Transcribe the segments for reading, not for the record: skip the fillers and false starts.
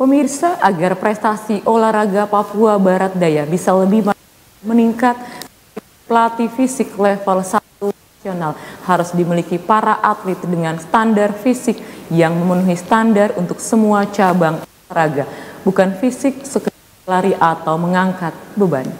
Pemirsa, agar prestasi olahraga Papua Barat Daya bisa lebih meningkat, pelatih fisik level 1 nasional harus dimiliki para atlet dengan standar fisik yang memenuhi standar untuk semua cabang olahraga, bukan fisik sekedar lari atau mengangkat beban.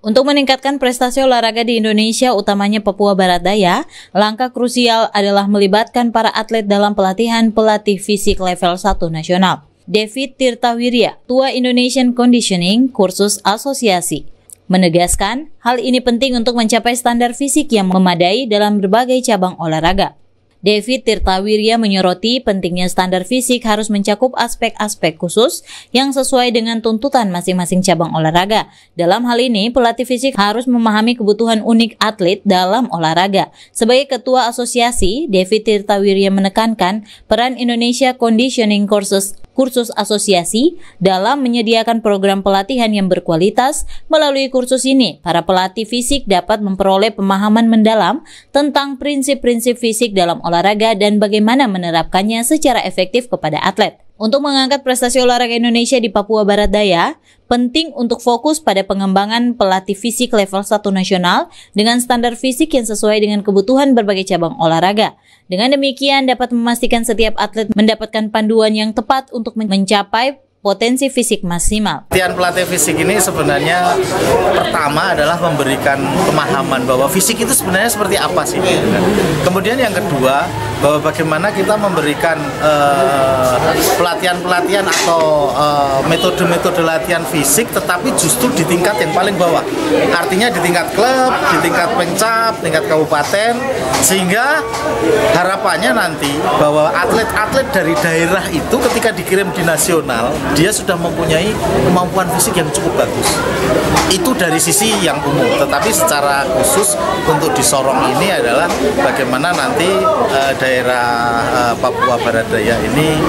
Untuk meningkatkan prestasi olahraga di Indonesia, utamanya Papua Barat Daya, langkah krusial adalah melibatkan para atlet dalam pelatihan pelatih fisik level 1 nasional. David Tirtawirya, Ketua Indonesian Conditioning Kursus Asosiasi, menegaskan hal ini penting untuk mencapai standar fisik yang memadai dalam berbagai cabang olahraga. David Tirtawirya menyoroti pentingnya standar fisik harus mencakup aspek-aspek khusus yang sesuai dengan tuntutan masing-masing cabang olahraga. Dalam hal ini, pelatih fisik harus memahami kebutuhan unik atlet dalam olahraga. Sebagai ketua asosiasi, David Tirtawirya menekankan peran Indonesia Conditioning Kursus Asosiasi dalam menyediakan program pelatihan yang berkualitas. Melalui kursus ini, para pelatih fisik dapat memperoleh pemahaman mendalam tentang prinsip-prinsip fisik dalam olahraga dan bagaimana menerapkannya secara efektif kepada atlet. Untuk mengangkat prestasi olahraga Indonesia di Papua Barat Daya, penting untuk fokus pada pengembangan pelatih fisik level 1 nasional dengan standar fisik yang sesuai dengan kebutuhan berbagai cabang olahraga. Dengan demikian dapat memastikan setiap atlet mendapatkan panduan yang tepat untuk mencapai potensi fisik maksimal. Latihan pelatih fisik ini sebenarnya pertama adalah memberikan pemahaman bahwa fisik itu sebenarnya seperti apa sih. Kemudian yang kedua, bahwa bagaimana kita memberikan pelatihan-pelatihan atau metode-metode latihan fisik tetapi justru di tingkat yang paling bawah. Artinya di tingkat klub, di tingkat pencap, tingkat kabupaten, sehingga harapannya nanti bahwa atlet-atlet dari daerah itu ketika dikirim di nasional, dia sudah mempunyai kemampuan fisik yang cukup bagus. Itu dari sisi yang umum, tetapi secara khusus untuk di Sorong ini adalah bagaimana nanti daerah Papua Barat Daya ini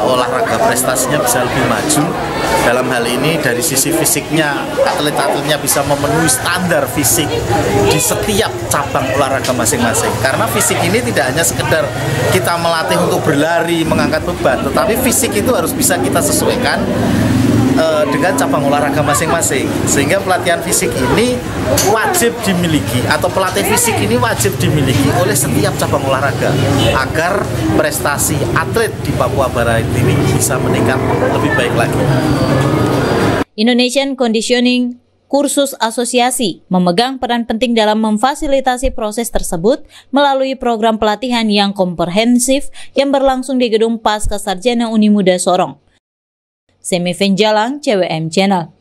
olahraga prestasinya bisa lebih maju. Dalam hal ini dari sisi fisiknya, atlet-atletnya bisa memenuhi standar fisik di setiap cabang olahraga masing-masing. Karena fisik ini tidak hanya sekedar kita melatih untuk berlari, mengangkat beban, tetapi fisik itu harus bisa kita sesuaikan dengan cabang olahraga masing-masing. Sehingga pelatihan fisik ini wajib dimiliki, atau pelatih fisik ini wajib dimiliki oleh setiap cabang olahraga agar prestasi atlet di Papua Barat ini bisa meningkat lebih baik lagi. Indonesian Conditioning Kursus Asosiasi memegang peran penting dalam memfasilitasi proses tersebut melalui program pelatihan yang komprehensif yang berlangsung di Gedung Pasca Sarjana Uni Muda Sorong. Semi Venjalang, CWM Channel.